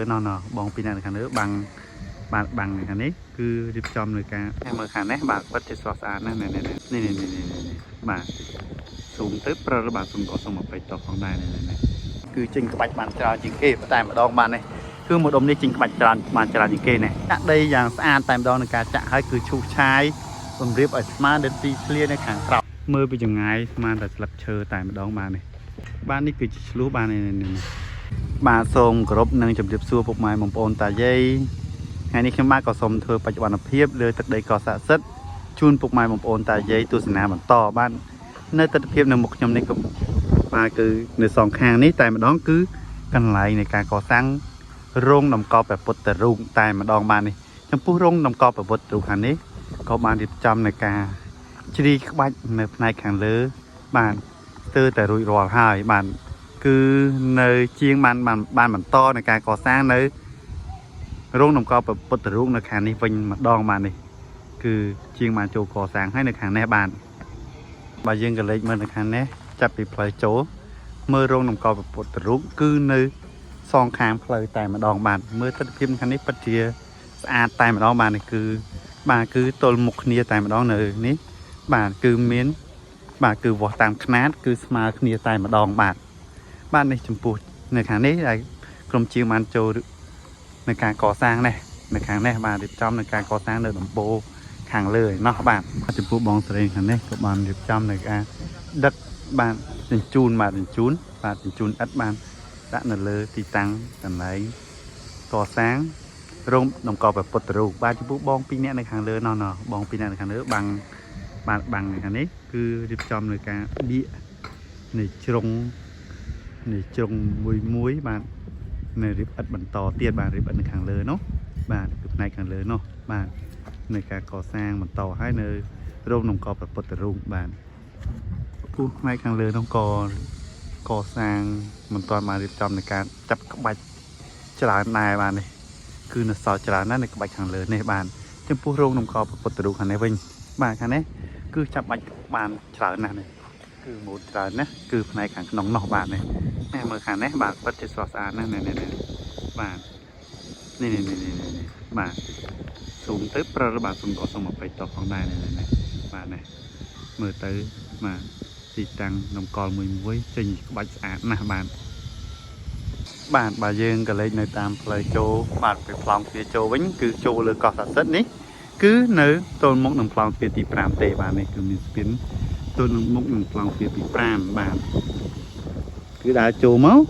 nó bong pin này khán nữa bằng bằng này khán ấy cứ điệp chom người cả em mở khán đấy bạn bắt chết xóa xa này bạn xuống tới pro bạn xuống có xong một bài tập phòng này cứ trình các bạch bạn chào chính kê và tại mà đong bạn này cứ một đống đi trình các bạch chào bạn chào chính kê này đây dạng xa tại đong người cả chạ hay cứ chu chai còn riệp ở smart đến ti clearในខាងក្រៅមើលពីចង្ងាយស្មានតែស្លឹកឈើតែម្ដងបាននេះបាននេះគឺឆ្លុះបាននេះបាទសូមគោរពនិងជម្រាបសួរពុកម៉ែបងប្អូនតាយាយថ្ងៃនេះខ្ញុំបាទក៏សូមធ្វើបច្ចុប្បន្នភាពលើទឹកដីកោះស័ក្តិសិទ្ធិជូនពុកម៉ែបងប្អូនតាយាយទស្សនាបន្តបាននៅទស្សនភាពនៅមុខខ្ញុំនេះក៏បាទគឺនៅសងខាងនេះតែម្ដងគឺកន្លែងនៃការកសាងរោងតម្កល់ព្រះពុទ្ធរូបតែម្ដងបាននេះចំពោះរោងតម្កល់ព្រះពុទ្ធរូបខាងនេះក៏បានរៀបចំในការជ្រីក្បាច់នៅផ្នែកខាងលើបានស្ទើរតែរួចរាល់ហើយបានគឺនៅជាងបានបន្តในការកសាងនៅរោងតម្កល់ព្រះពុទ្ធរូបនៅខាងនេះវិញម្ដងបាននេះគឺជាងបានចូលកសាងហើយនៅខាងនេះបានបើយើងក៏លេចមើលនៅខាងនេះចាប់ពីផ្លូវចូលមើលរោងតម្កល់ព្រះពុទ្ធរូបគឺនៅសងខាងផ្លូវតែម្ដងបានមើលទស្សនវិជ្ជាខាងនេះពិតជាស្អាតតែម្ដងបាននេះគឺបាទគឺទល់មុខគ្នាតែម្ដងនៅនេះបាទគឺមានបាទគឺវាស់តាមຂ្នាតគឺស្មើគ្នាតែម្ដងបាទនេះចំពោះនៅខាងនេះដែលក្រុមជាងបានចូលในការកសាងនេះនៅខាងនេះបាទរៀបចំในការកសាងនៅដំបូលខាងលើណោះបាទចំពោះបងស្រីខាងនេះក៏បានរៀបចំในការដឹកបាទជញ្ជូនបាទជញ្ជូនឥដ្ឋបានដាក់នៅលើទីតាំងកន្លែងកសាងរោងតម្កល់ព្រះពុទ្ធរូបបាទចំពោះបងពីរនាក់នៅខាងលើណោះបងពីរនាក់នៅខាងលើបាំងនៅខាងនេះគឺរៀបចំនៅការបៀកនៃជ្រុងមួយបាទនៅរៀបឥដ្ឋបន្តទៀតបាទរៀបឥដ្ឋនៅខាងលើនោះបាទគឺផ្នែកខាងលើនោះបាទในការកសាងបន្តហើយនៅរោងតម្កល់ព្រះពុទ្ធរូបបាទពូផ្នែកខាងលើនោះក៏កសាងបន្តមករៀបចំในការចាប់ក្បាច់ច្រើនដែរបាទនេះគឺនៅសល់ច្រើនណាស់នៅក្បាច់ខាងលើនេះបាទចំពោះរោងតម្កល់ព្រះពុទ្ធរូបខាងនេះវិញបាទខាងនេះគឺចាប់បាច់បានច្រើនណាស់នេះគឺម៉ូតច្រើនណាស់គឺផ្នែកខាងក្នុងនោះបាទនេះមើលខាងនេះបាទពិតជាស្រស់ស្អាតណាស់នេះបាទនេះបាទស៊ូមទៅប្រើបាទស៊ូមក៏សូម20តបផងដែរនេះបាទនេះមើលទៅបាទទីតាំងតម្កល់មួយចេញក្បាច់ស្អាតណាស់បាទបើយើងក៏លេចនៅតាមផ្លូវចូលបាទពីប្លង់ទ្វារចូលវិញគឺចូលលើកោះស័ក្តិសិទ្ធិនេះគឺនៅទល់មុខនឹងប្លង់ទ្វារទី5ទេបាទនេះគឺមានស្ពានទល់នឹងមុខនឹងប្លង់ទ្វារទី5បាទគឺដើរចូលមក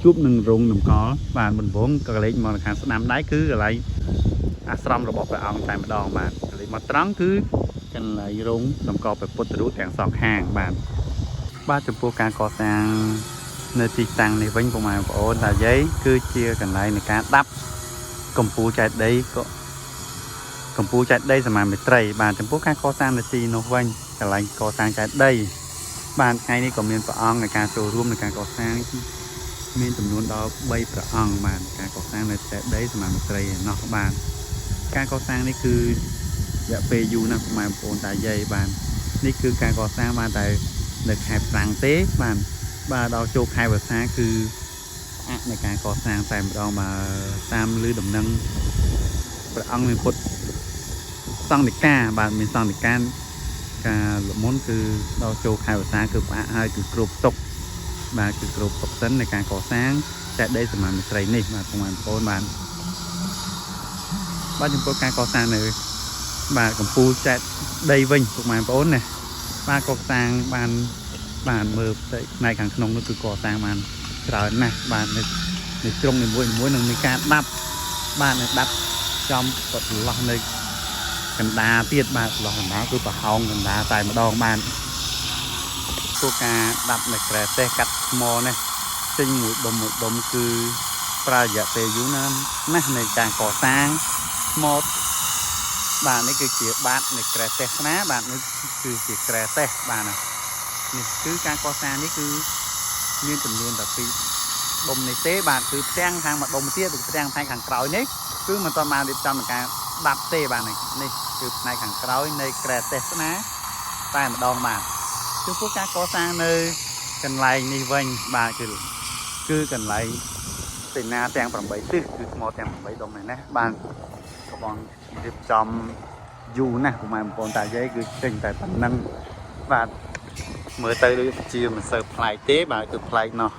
ជួបនឹងរោងតម្កល់បាទបន្វងក៏លេចមកខាងស្ដាំដែរគឺកន្លែងអាស្រមរបស់ព្រះអង្គតែម្ដងបាទកន្លែងមកត្រង់គឺកន្លែងរោងតម្កល់ព្រះពុទ្ធរូបទាំងសងខាងបាទចំពោះការកសាងនៅទីតាំងនេះវិញពុកម៉ែបងប្អូនតាយាយគឺជាកន្លែងនៃការដាប់កម្ពុជាចេតិយក៏កម្ពុជាចេតិយសមាមិត្រីបាទចំពោះការកសាងនៅទីនោះវិញកន្លែងកសាងចេតិយបាទថ្ងៃនេះក៏មានព្រះអង្គในការចូលរួមในការកសាងមានចំនួនដល់3ព្រះអង្គបាទការកសាងនៅចេតិយសមាមិត្រីណោះបាទការកសាងនេះគឺរយៈពេលយូរណាស់ពុកម៉ែបងប្អូនតាយាយបាទនេះគឺការកសាងបានតែនៅខែប្រាំងទេបាទដល់ចូលខែវស្សាគឺในការកសាងតែម្ដងមកតាមលឺដំណឹងព្រះអង្គមានពុទ្ធសង្ឃនិកាបាទមានសង្ឃនិកាការលមុនគឺដល់ចូលខែវស្សាគឺផ្អាកហើយគឺគ្រប់ទុកបាទគឺគ្រប់ទុកសិនในការកសាងចេតិយសមាមិត្រីនេះបាទបងប្អូនបាទចំពោះការកសាងនៅបាទកម្ពុជាចេតិយវិញបងប្អូនណាបាទកសាងបានមើលផ្នែកខាងក្នុងនោះគឺកសាងបានច្រើនណាស់បាទនៅជ្រុងនីមួយនឹងមានការដាប់បាទនៅដាប់ចំគាត់លោះនៅកណ្ដាលទៀតបាទលោះកណ្ដាលគឺប្រហោងកណ្ដាលតែម្ដងបានព្រោះការដាប់នៅក្រែទេសកាត់ថ្មនេះចេញមួយដុំគឺប្រើរយៈពេលយូរណាស់នៃការកសាងថ្មបាទនេះគឺជាបាតនៃក្រែទេសណាបាទនេះគឺជាក្រែទេសបាទណានេះគឺការកសាងនេះគឺមានចំនួនតែ2ដុំនេះទេបាទគឺផ្ទាំងខាងមួយដុំទៀតគឺផ្ទាំងផ្នែកខាងក្រោយនេះគឺមិនទាន់បានរៀបចំនឹងការដាប់ទេបាទនេះគឺផ្នែកខាងក្រោយនៃក្រែទេសនាតែម្ដងបាទចំពោះការកសាងនៅកន្លែងនេះវិញបាទគឺកន្លែង เป็นนาแตงปรำใบตื้อคือมอแตงปรำใบดงnày nè banก็บองรีบจอมอยู่นะผมมาบนตาเย้คือเก่งแต่ตำนั่งบาดเมื่อเตยด้วยเชียมันเสิร์ฟพลายเต๊บาดคือพลายเนาะ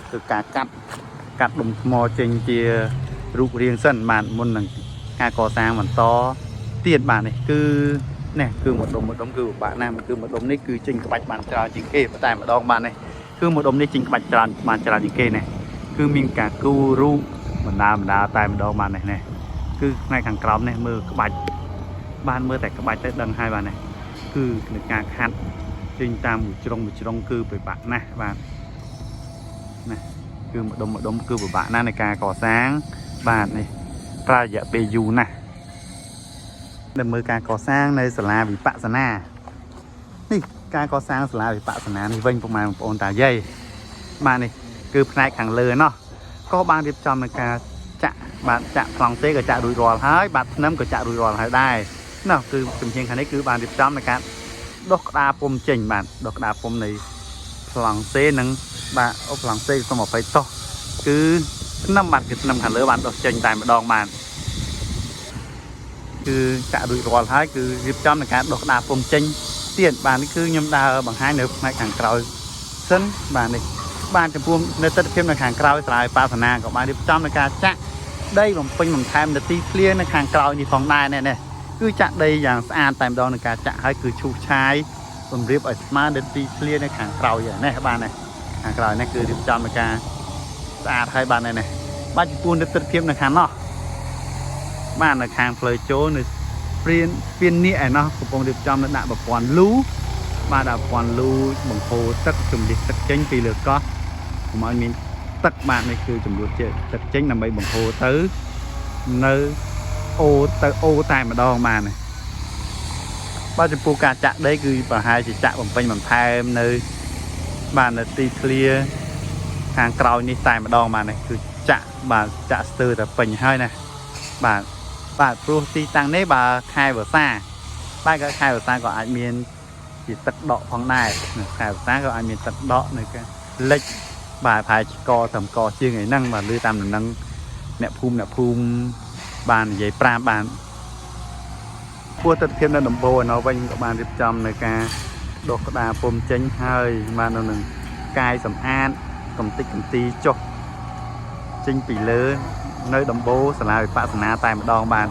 คือการกัดดมมอเจงเชียรูปเรียงเส้นบาดมุนหนึ่งการก่อสร้างมันต่อเตียนบาดนี่คือเนี่ยคือmột đốngคือบาดนั่นคือmột đốngนี่คือจริงกระบาดบานจราจริงเก๋แต่มาดองบาดนี่คือmột đốngนี่จริงกระบาดจราบานจราจริงเก๋เนี่ยคือมีการกู้รูมันดาแต่มาดองบาดนี่เนี่ยคือในขังกรอบเนี่ยมือกระบาดบ้านมือแต่กระบาดเต้ดังhaiบาดนี่คือในการคัดจริงตามบุตรคือไปบาดนะบาดนะคือmột đốngคือบาดนั่นในการก่อสร้างบาดนี่ปลาอย่าไปอยู่นะดำเนินการก่อสร้างในศาลาวิปัสสนานี่การก่อสร้างศาลาวิปัสสนานี่วิ่งประมาณโอนตาเย่มานี่คือภายขังเลยเนาะก็บางเรียบจอมในการจะฝรั่งเศสก็จะรุยรอลให้บัดน้ำก็จะรุยรอลให้ได้เนาะคือเป็นเพียงแค่นี้คือบางเรียบจอมในการดอกดาปมเจงบางดอกดาปมในฝรั่งเศสนั้นบางฝรั่งเศสสมบัติโตคือน้ำบัดคือน้ำขันเลยบางดอกเจงแต่มาดองบางคือจะดูรอลท้ายคือรีบจอมในการดอกดาปมเจงเตียนบานนี่คือยมดาบางhaiในในขังกราวเส้นบานนี่บานจะพูมในตัดเข้มในขังกราวสลายปาถนากับบานรีบจอมในการจะได้ผมเป็นผมแทมในตีเคลียร์ในขังกราวนี่ของนายเนี่ยคือจะได้อย่างสะอาดแต่ดองในการจะให้คือชูชายผมรีบออกมาในตีเคลียร์ในขังกราวอย่างนี้บานนี่ขังกราวนี่คือรีบจอมในการสะอาดให้บานนี่บานจะพูมในตัดเข้มในขังเนาะบ้านในทางเพลย์โจ้ในเปลี่ยนนี่ไอ้เนาะผมเรียบจำระดับแบบปอนรู้มาดับปอนรู้บางโพตักจุ่มดิตักเจ้งปีเหลือก็ผมเอามีตักบ้านนี่คือจุ่มดูเจตักเจ้งนำไปบางโพตื้อเนื้อโอตายมาดองมาเนี่ยบ้านจะปูกาจะได้คือป่าhai chỉจะผมเป็นแบบไทยเนื้อบ้านในตีเคลียทางกราวนี่ตายมาดองมาเนี่ยคือจะบ้านจะสเตอร์แต่เป็นให้นะบ้านโปรตีตังนี้บาคายเบอร์ซ่าบ้านก็คายเบอร์ซ่าก็อาจมีจิตตัดดอกของนายคายเบอร์ซ่าก็อาจมีตัดดอกเลยก็เล็กบาพายกอทำกอชื่อไงนั่งบาลือตามนั่งเนี่ยภูมิบานใหญ่ปลาบานพวกตัดเทียมในดมโบเนาะวันกับบานริบจำในการดอกดาปมเจงให้มาหนึ่งกายสำอางกำตีจกเจงปีเลือnơi đồng bố sẽ là phát sản tại một đòn bàn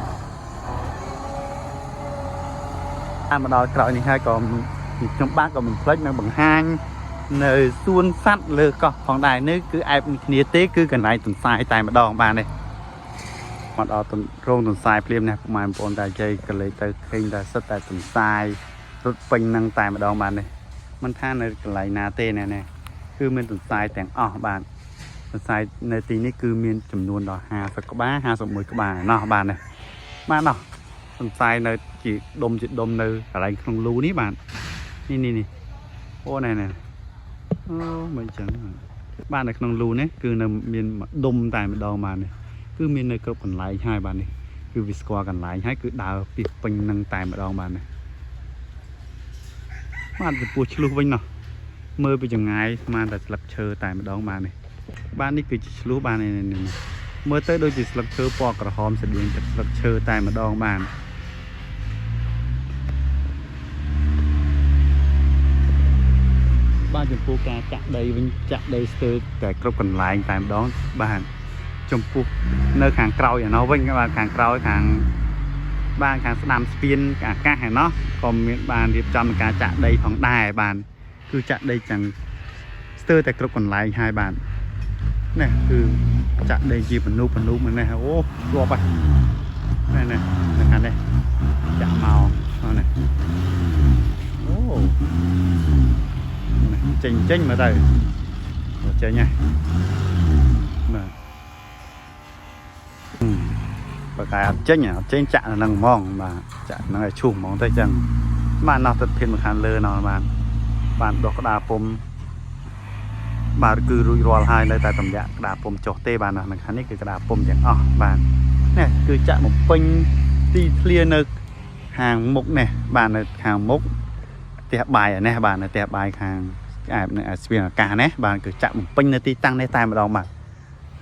mà đòi cõi này hai còn trong bác còn mình flex nó bằng hang nơi xuân sắt lừa có phòng đài nước cứ ai nia tế cứ gần này tuần sai tại một đòn bàn này mà đòi tuần rôn tuần sai phim này mà bọn đại chơi cái lấy tới khi ta sắp tại tuần sai rút pin năng tại một đòn bàn này mình than nơi cái lấy na tê này nè cứ mình tuần sai tèn bànใส่ในตีนี้คือมีจำนวนดอก50 กว่าบ้า50 10 กว่าบ้าเนาะบ้านเนี่ยมาเนาะใส่ในจีดมในอะไรขนมรูนี้บ้านนี่โอ้nàyโอ้ไม่จังบ้านในขนมรูนี้คือในมีดมแต่ไม่ดองมาเนี่ยคือมีในกระป๋องไหลให้บ้านนี่คือวิสกอกันไหลให้คือดาวปิดปิงนั่งแต่ไม่ดองบ้านเนี่ยบ้านจะปวดชิลุวิ่งเนาะเมื่อไปจังไงมาแต่หลับเชอแต่ไม่ดองมาเนี่ยบ้านนี่คือรู้บ้านนี่เมื่อเต้โดยจิตสลักเชอปอกระหอมเสด็จจากสลักเชอตายมาดองบ้านจมพูกาจะได้วิ่งจะได้เสือแต่กรบกันหลายตายมาดองบ้านจมพูเนื้อขางเกลาอย่างน้อยวิ่งกับขางเกลาขางบ้านขางสนามสปินกาเห็นเนาะก็มีบ้านเรียบจำการจะได้ของได้บ้านคือจะได้จังเสือแต่กรบกันหลาย2 บ้านนี่คือจะได้จีบนุมันนะฮะโอ้รอไปนี่นะครับนี่จะเมาเนี่ยโอ้เจ๋งมาได้เจ๋งไงมาประกายเจ๋งจะนั่งมองมาจะนั่งชุ่มมองได้จังบ้านนอกตัดเพียนมาคันเลยนอนบ้านดอกดาปมบาคือรุยรอลให้เลยแต่ตำยะกระดาษผมโจเต้บานนะครับนี่คือกระดาษผมอย่างบานเนี่ยคือจะmộtปิ้งตีเคลียนึกห่างมุกเนี่ยบานเนี่ยห่างมุกเตะใบเนี่ยบานเนี่ยเตะใบห่างเนี่ยเปลี่ยนกาเนี่ยบานคือจะmộtปิ้งเนี่ยตีตั้งในตายมาดองบาน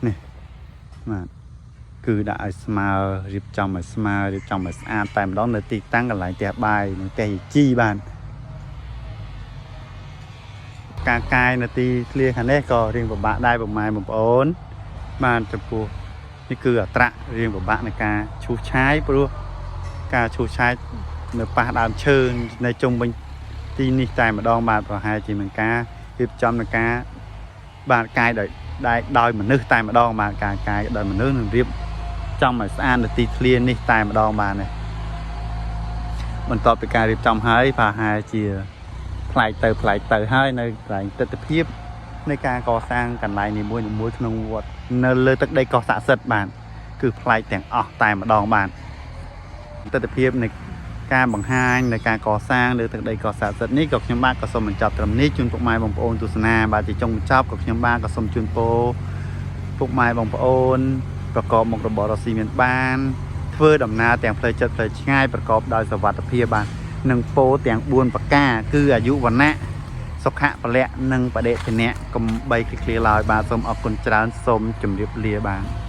นี่ បាទគឺដាក់ឲ្យស្មើរៀបចំឲ្យស្មើរៀបចំឲ្យស្អាតតែម្ដងនៅទីតាំងកន្លែងផ្ទះបាយនៅផ្ទះជីបានការកាយនៅទីធ្លាខាងនេះក៏រៀងពិបាកដែរប្រម៉ែបងប្អូនបានចំពោះនេះគឺអត្រារៀងពិបាកនៃការឈូសឆាយព្រោះការឈូសឆាយនៅប៉ះដើមឈើនៅជុំវិញទីនេះតែម្ដងបាទប្រហែលជាមានការរៀបចំនៃការបាទកាយដោយមនុស្សតែម្ដងបាទការកាយដោយមនុស្សនឹងរៀបចំឲ្យស្អាតនៅទីធ្លានេះតែម្ដងបាទនេះបន្ទាប់ពីការរៀបចំហើយប្រហែលជាផ្លែកទៅហើយនៅកន្លែងទិដ្ឋភាពនៃការកសាងកន្លែងនីមួយៗក្នុងវត្តនៅលើទឹកដីកោះស័ក្តិសិទ្ធិបាទគឺផ្លែកទាំងអស់តែម្ដងបាទទិដ្ឋភាពនៃការបង្ហាញនៃការកសាងលើទឹកដីកោះស័ក្តិសិទ្ធិនេះក៏ខ្ញុំបាទក៏សូមបញ្ចប់ត្រឹមនេះជូនពុកម៉ែបងប្អូនទស្សនាបាទជាចុងបញ្ចប់ក៏ខ្ញុំបាទក៏សូមជូនពរពុកម៉ែបងប្អូនប្រកបមុខរបររកស៊ីមានបានធ្វើដំណើរទាំងផ្លូវចិត្តផ្លូវឆ្ងាយប្រកបដោយសុវត្ថិភាពបាទនិងពោទាំង4ប្រការគឺអាយុវណ្ណៈសុខៈពលៈនិងបដិធនៈកំបីគ្លៀឡើយបាទសូមអរគុណច្រើនសូមជម្រាបលាបាទ